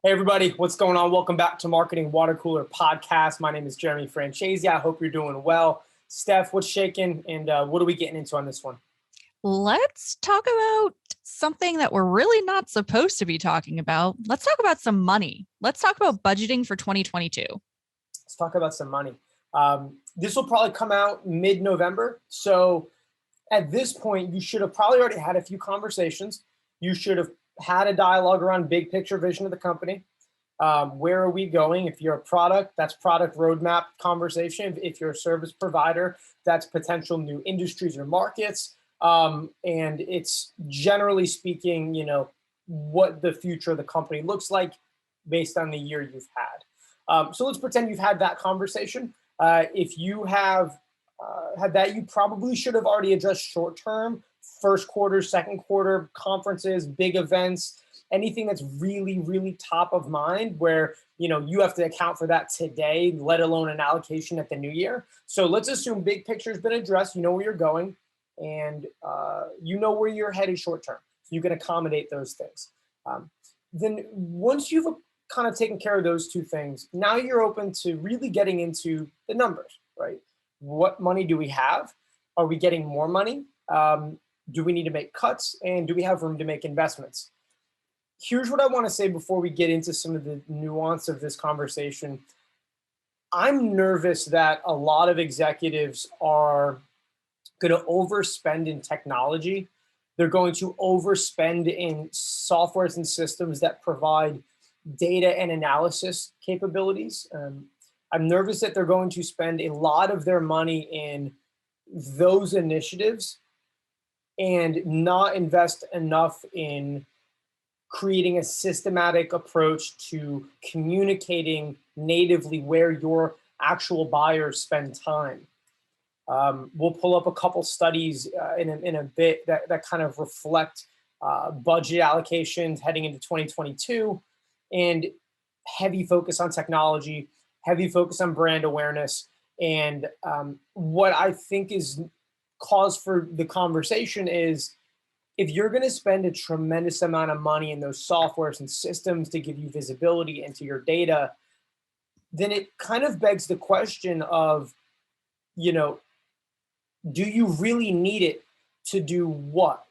Hey everybody, what's going on? Welcome back to Marketing Water Cooler Podcast. My name is Jeremy Francesi. I hope you're doing well. Steph, what's shaking and what are we getting into on this one? Let's talk about something that we're really not supposed to be talking about. Let's talk about some money. Let's talk about budgeting for 2022. Let's talk about some money. This will probably come out mid-November. So at this point, you should have probably already had a few conversations. You should have had a dialogue around big picture vision of the company. Where are we going? If you're a product, that's product roadmap conversation. If you're a service provider, that's potential new industries or markets. And it's generally speaking, what the future of the company looks like based on the year you've had. So let's pretend you've had that conversation. If you have had that, you probably should have already addressed short-term, first quarter, second quarter conferences, big events, anything that's really, really top of mind where, you have to account for that today, let alone an allocation at the new year. So let's assume big picture has been addressed. You know where you're going and you know where you're headed short-term. So you can accommodate those things. Then once you've kind of taken care of those two things, now you're open to really getting into the numbers, right? What money do we have? Are we getting more money? Do we need to make cuts? And do we have room to make investments? Here's what I want to say before we get into some of the nuance of this conversation. I'm nervous that a lot of executives are going to overspend in technology. They're going to overspend in softwares and systems that provide data and analysis capabilities. I'm nervous that they're going to spend a lot of their money in those initiatives and not invest enough in creating a systematic approach to communicating natively where your actual buyers spend time. We'll pull up a couple studies in a bit that kind of reflect budget allocations heading into 2022 and heavy focus on technology, heavy focus on brand awareness. And what I think is cause for the conversation is if you're going to spend a tremendous amount of money in those softwares and systems to give you visibility into your data, then it kind of begs the question of, do you really need it to do what?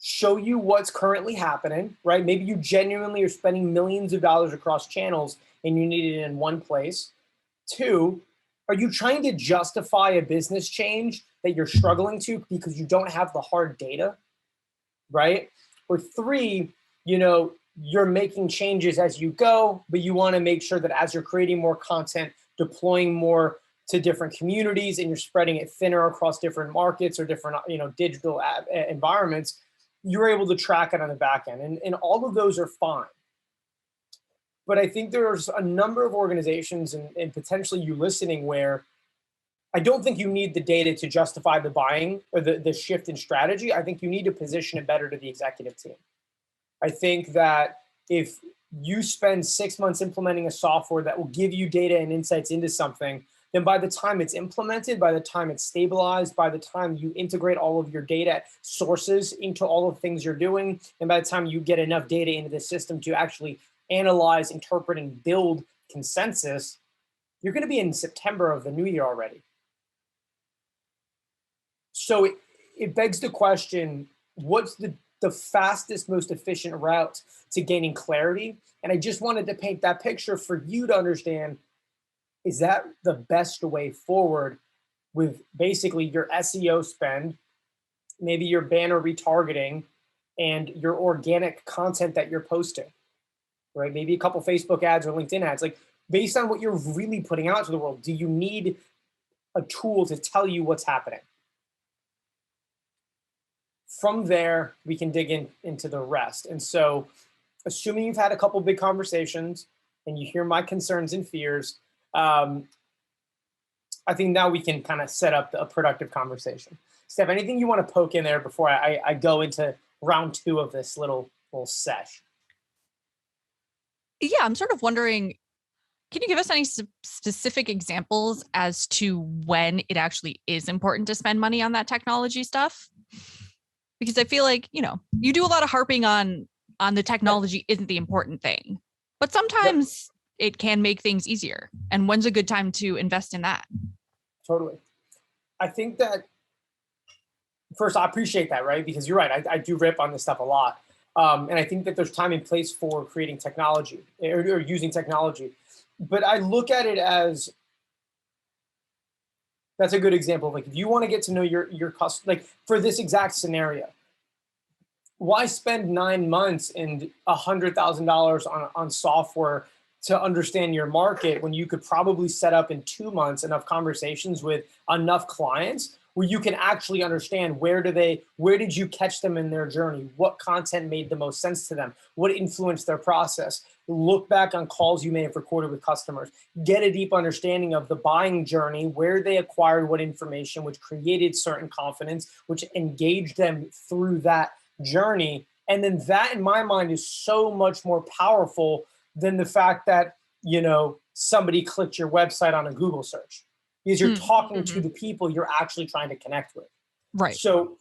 Show you what's currently happening, right? Maybe you genuinely are spending millions of dollars across channels and you need it in one place. Two, are you trying to justify a business change that you're struggling to because you don't have the hard data, right? Or three, you're making changes as you go, but you want to make sure that as you're creating more content, deploying more to different communities and you're spreading it thinner across different markets or different, digital environments, you're able to track it on the back end. And all of those are fine. But I think there's a number of organizations and potentially you listening where I don't think you need the data to justify the buying or the shift in strategy. I think you need to position it better to the executive team. I think that if you spend 6 months implementing a software that will give you data and insights into something, then by the time it's implemented, by the time it's stabilized, by the time you integrate all of your data sources into all of the things you're doing, and by the time you get enough data into the system to actually analyze, interpret, and build consensus, you're going to be in September of the new year already. So it begs the question, what's the fastest, most efficient route to gaining clarity? And I just wanted to paint that picture for you to understand, is that the best way forward with basically your SEO spend, maybe your banner retargeting, and your organic content that you're posting, right? Maybe a couple Facebook ads or LinkedIn ads. Like based on what you're really putting out to the world, do you need a tool to tell you what's happening? From there, we can dig into the rest. And so assuming you've had a couple big conversations and you hear my concerns and fears, I think now we can kind of set up a productive conversation. Steph, anything you want to poke in there before I go into round two of this little sesh? Yeah, I'm sort of wondering, can you give us any specific examples as to when it actually is important to spend money on that technology stuff? Because I feel like, you do a lot of harping on the technology isn't the important thing. But sometimes it can make things easier. And when's a good time to invest in that? Totally. I think that first, I appreciate that, right? Because you're right. I do rip on this stuff a lot. And I think that there's time and place for creating technology or using technology. But I look at it as that's a good example. Like if you want to get to know your customer, like for this exact scenario, why spend 9 months and $100,000 on software to understand your market when you could probably set up in 2 months enough conversations with enough clients where you can actually understand where did you catch them in their journey? What content made the most sense to them? What influenced their process? Look back on calls you may have recorded with customers. Get a deep understanding of the buying journey, where they acquired what information, which created certain confidence, which engaged them through that journey. And then that, in my mind, is so much more powerful than the fact that, somebody clicked your website on a Google search, because you're talking to the people you're actually trying to connect with. Right. So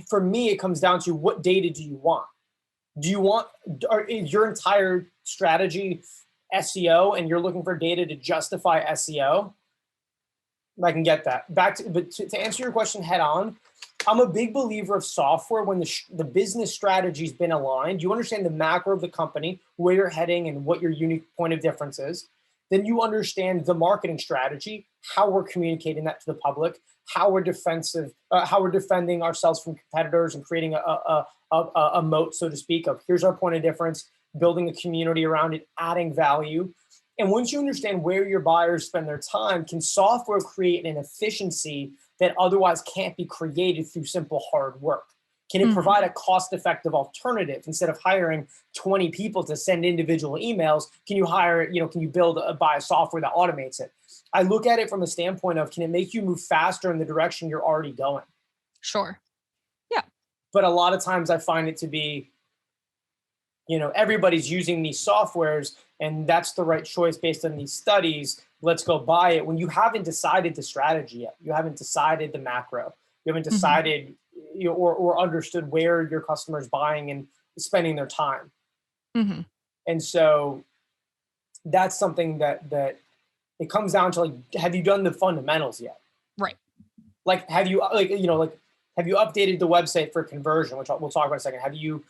for me, it comes down to what data do you want? Is your entire strategy SEO and you're looking for data to justify SEO? I can get that. But to answer your question head on, I'm a big believer of software when the business strategy's been aligned. You understand the macro of the company, where you're heading and what your unique point of difference is. Then you understand the marketing strategy, how we're communicating that to the public, how we're defending ourselves from competitors and creating a moat, so to speak, of here's our point of difference, building a community around it, adding value. And once you understand where your buyers spend their time, can software create an efficiency that otherwise can't be created through simple hard work? Can it provide a cost-effective alternative? Instead of hiring 20 people to send individual emails, can you buy a software that automates it? I look at it from a standpoint of, can it make you move faster in the direction you're already going? Sure. Yeah. But a lot of times I find it to be, everybody's using these softwares and that's the right choice based on these studies. Let's go buy it, when you haven't decided the strategy yet. You haven't decided the macro. You haven't decided or understood where your customer is buying and spending their time. And so that's something that it comes down to, have you done the fundamentals yet? Right. Have you updated the website for conversion, which we'll talk about in a second? Have you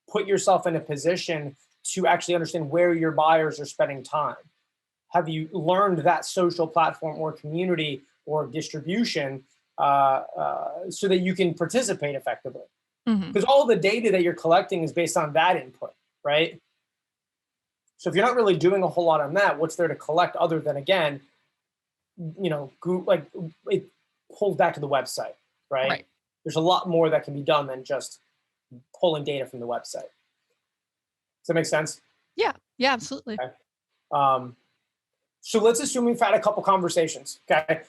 put yourself in a position to actually understand where your buyers are spending time? Have you learned that social platform or community or distribution so that you can participate effectively? Because all the data that you're collecting is based on that input, right? So if you're not really doing a whole lot on that, what's there to collect other than, again, it pulls back to the website, right? There's a lot more that can be done than just pulling data from the website. Does that make sense? Yeah, absolutely. Okay. So let's assume we've had a couple conversations, okay?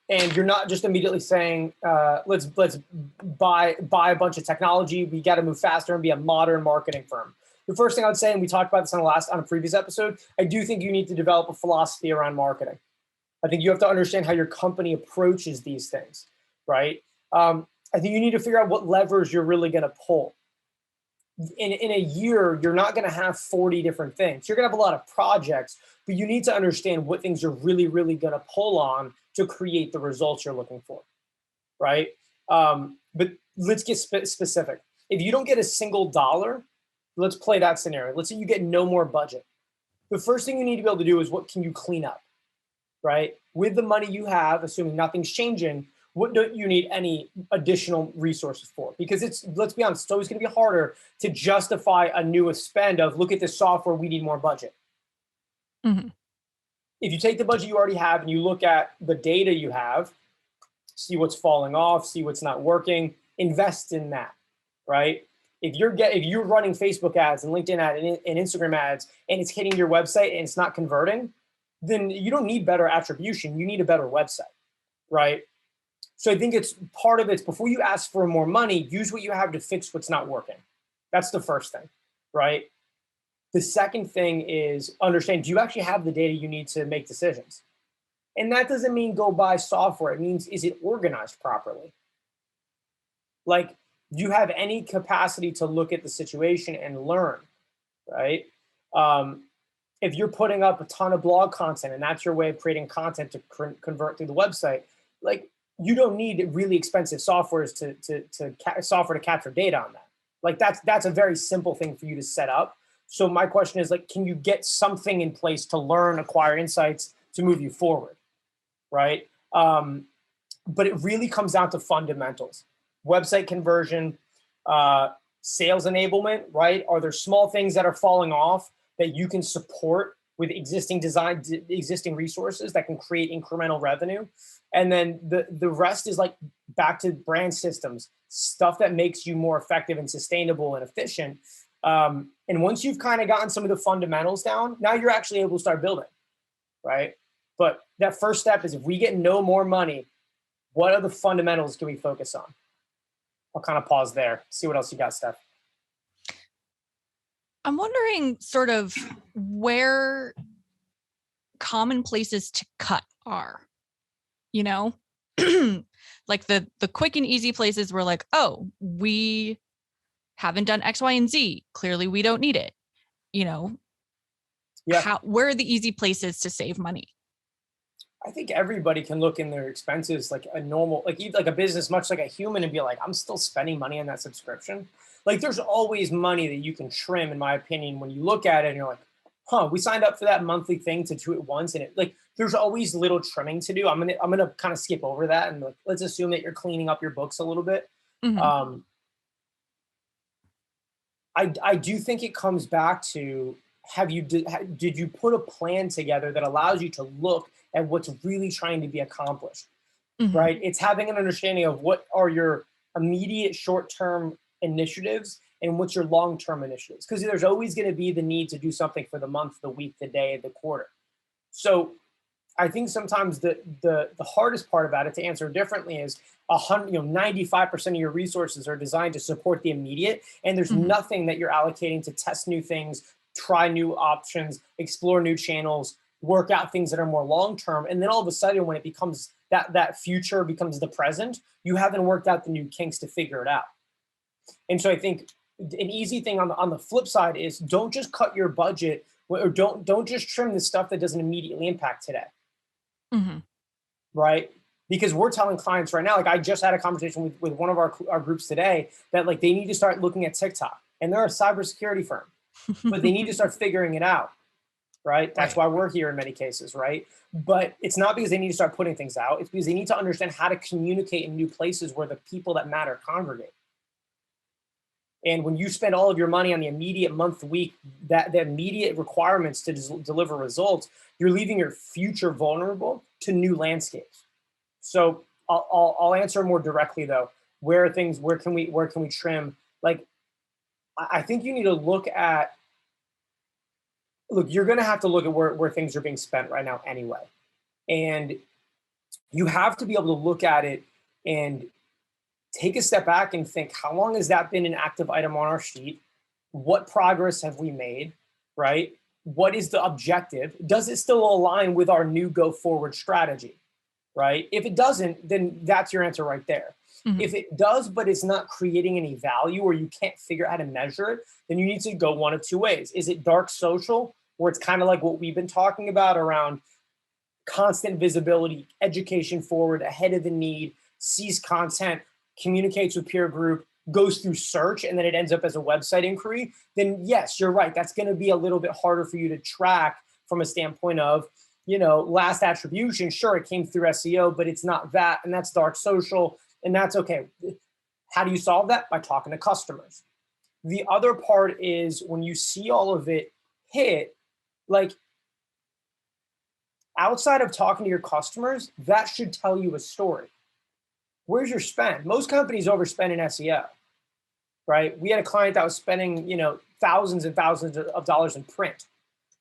And you're not just immediately saying, let's buy a bunch of technology. We got to move faster and be a modern marketing firm. The first thing I would say, and we talked about this on a previous episode, I do think you need to develop a philosophy around marketing. I think you have to understand how your company approaches these things, right? I think you need to figure out what levers you're really going to pull. In a year, you're not going to have 40 different things. You're going to have a lot of projects, but you need to understand what things you're really, really going to pull on to create the results you're looking for, right? But let's get specific. If you don't get a single dollar, let's play that scenario. Let's say you get no more budget. The first thing you need to be able to do is, what can you clean up, right? With the money you have, assuming nothing's changing, what don't you need any additional resources for? Because let's be honest, it's always going to be harder to justify a newest spend of, look at this software, we need more budget. If you take the budget you already have and you look at the data you have, see what's falling off, see what's not working, invest in that, right? If you're running Facebook ads and LinkedIn ads and Instagram ads and it's hitting your website and it's not converting, then you don't need better attribution. You need a better website, right? So I think it's part of it. Before you ask for more money, use what you have to fix what's not working. That's the first thing, right? The second thing is understand, do you actually have the data you need to make decisions? And that doesn't mean go buy software. It means, is it organized properly? Do you have any capacity to look at the situation and learn? right? If you're putting up a ton of blog content and that's your way of creating content to convert through the website, like you don't need really expensive softwares software to capture data on that. Like that's a very simple thing for you to set up. So my question is like, can you get something in place to learn, acquire insights to move you forward, right? But it really comes down to fundamentals: website conversion, sales enablement, right? Are there small things that are falling off that you can support with existing design, existing resources that can create incremental revenue? And then the rest is like back to brand systems, stuff that makes you more effective and sustainable and efficient. And once you've kind of gotten some of the fundamentals down, now you're actually able to start building, right? But that first step is, if we get no more money, what are the fundamentals can we focus on? I'll kind of pause there, see what else you got, Steph. I'm wondering sort of where common places to cut are, you know, like the quick and easy places where like, oh, we haven't done X, Y, and Z. Clearly we don't need it. You know, Yeah. Where are the easy places to save money? I think everybody can look in their expenses like a normal, like a business, much like a human, and be like, I'm still spending money on that subscription. Like there's always money that you can trim, in my opinion, when you look at it and you're like, huh, we signed up for that monthly thing to do it once. And it like, there's always little trimming to do. I'm gonna kind of skip over that. And like, let's assume that you're cleaning up your books a little bit. Mm-hmm. I do think it comes back to, did you put a plan together that allows you to look at what's really trying to be accomplished, Mm-hmm. right? It's having an understanding of what are your immediate short-term initiatives and what's your long-term initiatives, because there's always going to be the need to do something for the month, the week, the day, the quarter. So I think sometimes the hardest part about it, to answer differently, is 95% of your resources are designed to support the immediate, and there's Mm-hmm. nothing that you're allocating to test new things, try new options, explore new channels, work out things that are more long term. And then all of a sudden, when it becomes that future becomes the present, you haven't worked out the new kinks to figure it out. And so I think an easy thing on the flip side is, don't just cut your budget, or don't just trim the stuff that doesn't immediately impact today. Mm-hmm. Right? Because we're telling clients right now, like I just had a conversation with one of our groups today, that like they need to start looking at TikTok, and they're a cybersecurity firm, but they need to start figuring it out. Right? That's why we're here in many cases, right? But it's not because they need to start putting things out. It's because they need to understand how to communicate in new places where the people that matter congregate. And when you spend all of your money on the immediate month, week, the immediate requirements to deliver results, you're leaving your future vulnerable to new landscapes. So I'll answer more directly though. Where can we trim? Like, I think you need to look, you're going to have to look at where things are being spent right now anyway. And you have to be able to look at it and take a step back and think, how long has that been an active item on our sheet? What progress have we made, right? What is the objective? Does it still align with our new go forward strategy, right? If it doesn't, then that's your answer right there. Mm-hmm. If it does, but it's not creating any value, or you can't figure out how to measure it, then you need to go one of two ways. Is it dark social, where it's kind of like what we've been talking about around constant visibility, education forward, ahead of the need, sees content, communicates with peer group, goes through search, and then it ends up as a website inquiry? Then yes, you're right. That's going to be a little bit harder for you to track from a standpoint of, last attribution. Sure, it came through SEO, but it's not that, and that's dark social, and that's okay. How do you solve that? By talking to customers. The other part is, when you see all of it hit, like, outside of talking to your customers, that should tell you a story. Where's your spend? Most companies overspend in SEO, right? We had a client that was spending, thousands and thousands of dollars in print.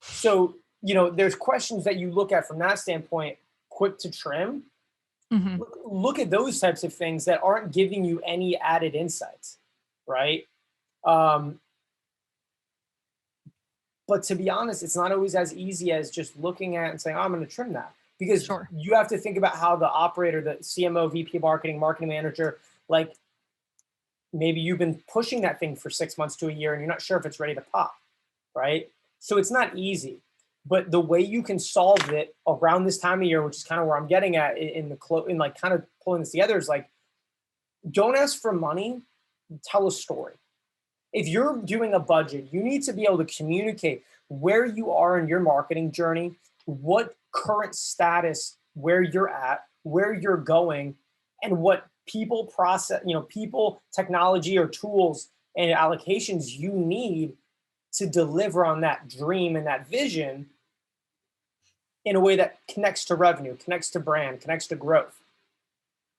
So, there's questions that you look at from that standpoint, quick to trim. Mm-hmm. Look at those types of things that aren't giving you any added insights, right? But to be honest, it's not always as easy as just looking at and saying, I'm going to trim that. Because you have to think about how the operator, the CMO, VP of marketing, marketing manager, like, maybe you've been pushing that thing for 6 months to a year and you're not sure if it's ready to pop. right? So it's not easy, but the way you can solve it around this time of year, which is kind of where I'm getting at in like kind of pulling this together, is like, don't ask for money, tell a story. If you're doing a budget, you need to be able to communicate where you are in your marketing journey, what current status, where you're at, where you're going, and what people process, people, technology, or tools and allocations you need to deliver on that dream and that vision in a way that connects to revenue, connects to brand, connects to growth.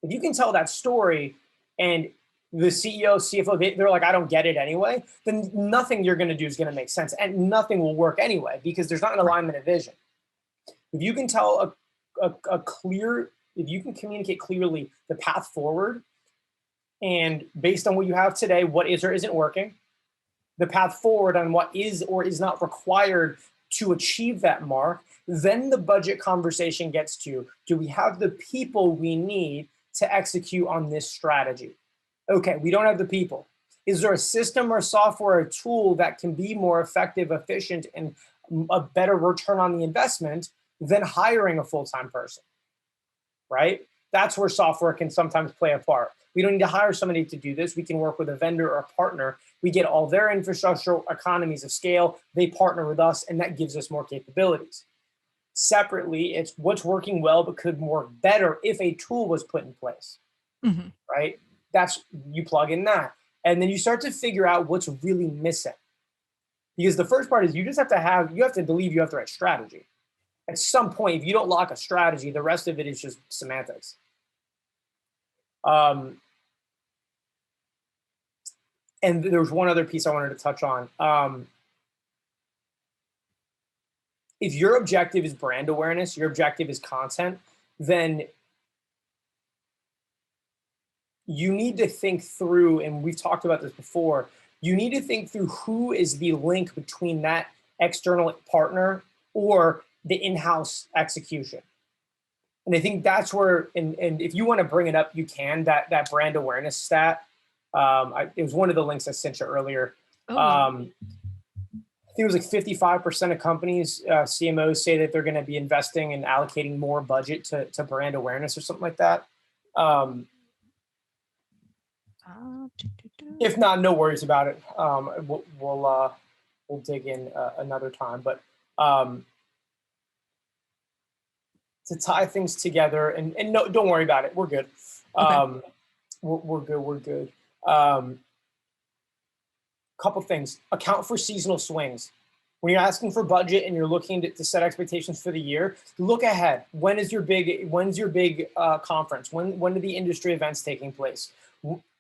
If you can tell that story and the CEO, CFO, they're like, I don't get it anyway, then nothing you're going to do is going to make sense, and nothing will work anyway because there's not an alignment of vision. If you can tell a clear, if you can communicate clearly the path forward, and based on what you have today, what is or isn't working, the path forward on what is or is not required to achieve that mark, then the budget conversation gets to, do we have the people we need to execute on this strategy? Okay, we don't have the people. Is there a system or software or tool that can be more effective, efficient, and a better return on the investment than hiring a full-time person, right? That's where software can sometimes play a part. We don't need to hire somebody to do this. We can work with a vendor or a partner. We get all their infrastructure, economies of scale. They partner with us, and that gives us more capabilities. Separately, it's what's working well but could work better if a tool was put in place, right? That's, you plug in that. And then you start to figure out what's really missing. Because the first part is you have to believe you have the right strategy. At some point, if you don't lock a strategy, the rest of it is just semantics. And there was one other piece I wanted to touch on. If your objective is brand awareness, your objective is content, then you need to think through, and we've talked about this before, you need to think through who is the link between that external partner or the in-house execution. And I think that's where, and if you want to bring it up, you can, that brand awareness stat. It was one of the links I sent you earlier. I think it was like 55% of companies, CMOs, say that they're going to be investing and allocating more budget to brand awareness or something like that. If not, no worries about it. We'll dig in another time. But to tie things together, and no, don't worry about it. We're good. Okay. We're good. We're good. Couple things. Account for seasonal swings. When you're asking for budget and you're looking to set expectations for the year, look ahead. When's your big conference? When are the industry events taking place?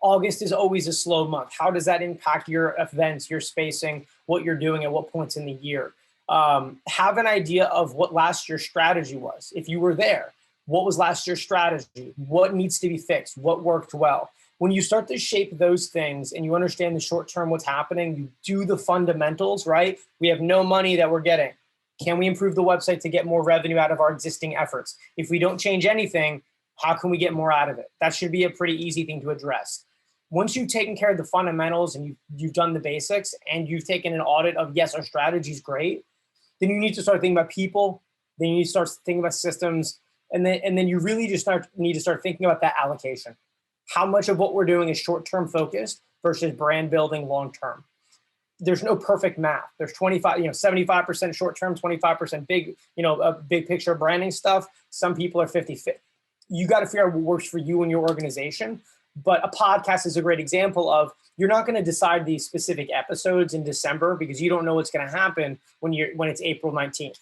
August is always a slow month. How does that impact your events, your spacing, what you're doing at what points in the year? Have an idea of what last year's strategy was. If you were there, what was last year's strategy? What needs to be fixed? What worked well? When you start to shape those things and you understand the short term, what's happening, you do the fundamentals, right? We have no money that we're getting. Can we improve the website to get more revenue out of our existing efforts? If we don't change anything, how can we get more out of it? That should be a pretty easy thing to address. Once you've taken care of the fundamentals and you've done the basics and you've taken an audit of, yes, our strategy is great, then you need to start thinking about people. Then you need to start thinking about systems. And then you really just need to start thinking about that allocation. How much of what we're doing is short-term focused versus brand building long-term? There's no perfect math. There's 75% short-term, 25% big, a big picture branding stuff. Some people are 50-50. You got to figure out what works for you and your organization. But a podcast is a great example of, you're not going to decide these specific episodes in December because you don't know what's going to happen when it's April 19th.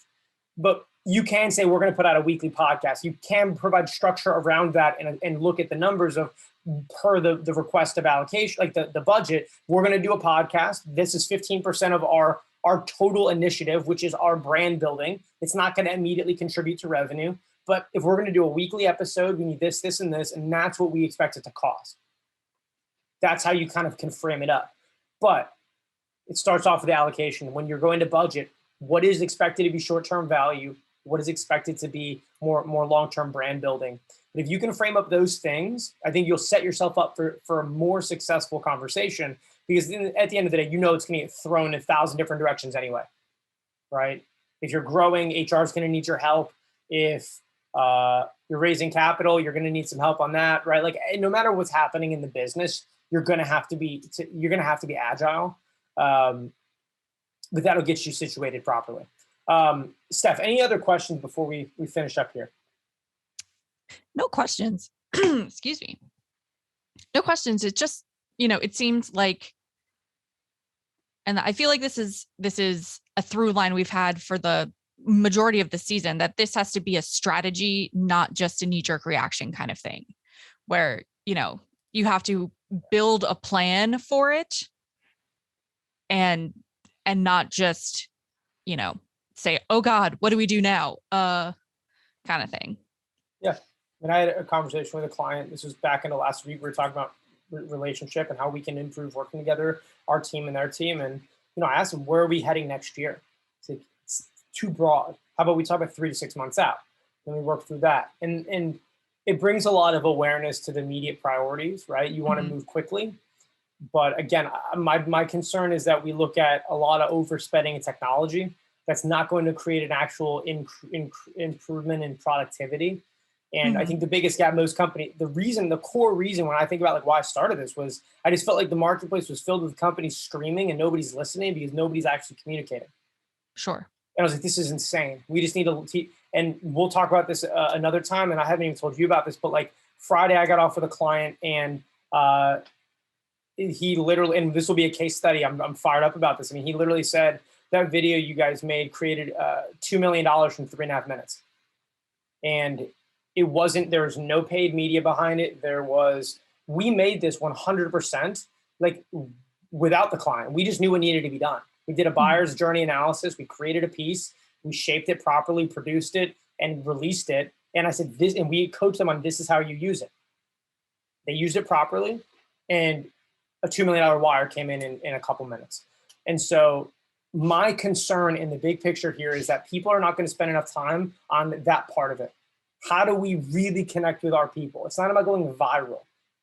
But you can say, we're going to put out a weekly podcast. You can provide structure around that and look at the numbers of per the request of allocation, like the budget. We're going to do a podcast. This is 15% of our total initiative, which is our brand building. It's not going to immediately contribute to revenue. But if we're going to do a weekly episode, we need this, this, and this, and that's what we expect it to cost. That's how you kind of can frame it up. But it starts off with the allocation. When you're going to budget, what is expected to be short-term value? What is expected to be more long-term brand building? But if you can frame up those things, I think you'll set yourself up for a more successful conversation, because at the end of the day, you know it's going to get thrown in 1,000 different directions anyway, right? If you're growing, HR is going to need your help. If you're raising capital, you're going to need some help on that, right? Like, no matter what's happening in the business, you're going to have to be agile, but that'll get you situated properly. Steph, any other questions before we finish up here? No questions. Excuse me. No questions. It's just, it seems like, and I feel like this is a through line we've had for the majority of the season, that this has to be a strategy, not just a knee-jerk reaction kind of thing, where, you have to build a plan for it and not just, say, oh God, what do we do now? Kind of thing. Yeah. And I had a conversation with a client. This was back in the last week. We were talking about relationship and how we can improve working together, our team and their team. And, I asked them, where are we heading next year? It's too broad. How about we talk about 3 to 6 months out? And we work through that. And it brings a lot of awareness to the immediate priorities, right? You want to move quickly. But again, my concern is that we look at a lot of overspending in technology that's not going to create an actual improvement in productivity. And I think the biggest gap most companies, the core reason when I think about like why I started this was I just felt like the marketplace was filled with companies screaming and nobody's listening because nobody's actually communicating. Sure. And I was like, this is insane. We just need to, and we'll talk about this another time. And I haven't even told you about this, but like Friday I got off with a client and he literally, and this will be a case study. I'm fired up about this. I mean, he literally said that video you guys made created $2 million from 3.5 minutes. And it wasn't, there was no paid media behind it. We made this 100% like without the client. We just knew what needed to be done. We did a buyer's journey analysis. We created a piece, we shaped it properly, produced it and released it. And I said this, and we coached them on, this is how you use it. They used it properly. And a $2 million wire came in a couple minutes. And so my concern in the big picture here is that people are not going to spend enough time on that part of it. How do we really connect with our people? It's not about going viral.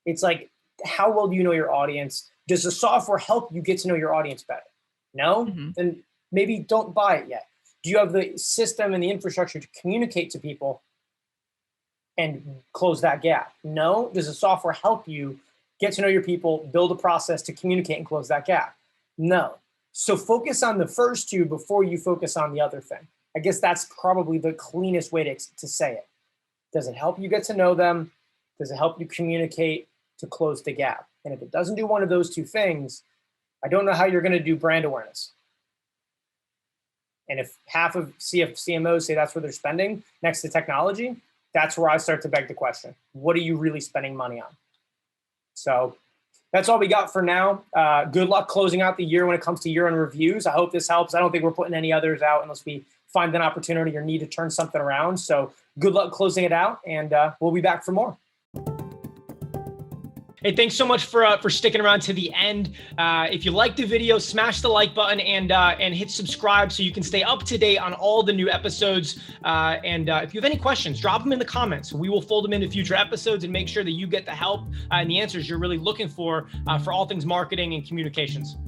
It's like, how well do you know your audience? Does the software help you get to know your audience better? No? Then maybe don't buy it yet. Do you have the system and the infrastructure to communicate to people and close that gap? No? Does the software help you get to know your people, build a process to communicate and close that gap? No. So focus on the first two before you focus on the other thing. I guess that's probably the cleanest way to say it. Does it help you get to know them? Does it help you communicate to close the gap? And if it doesn't do one of those two things, I don't know how you're going to do brand awareness. And if half of CMOs say that's where they're spending next to technology, that's where I start to beg the question. What are you really spending money on? So that's all we got for now. Good luck closing out the year when it comes to year-end reviews. I hope this helps. I don't think we're putting any others out unless we find an opportunity or need to turn something around. So good luck closing it out, and we'll be back for more. Hey, thanks so much for sticking around to the end. If you liked the video, smash the like button and hit subscribe so you can stay up to date on all the new episodes. And if you have any questions, drop them in the comments. We will fold them into future episodes and make sure that you get the help and the answers you're really looking for all things marketing and communications.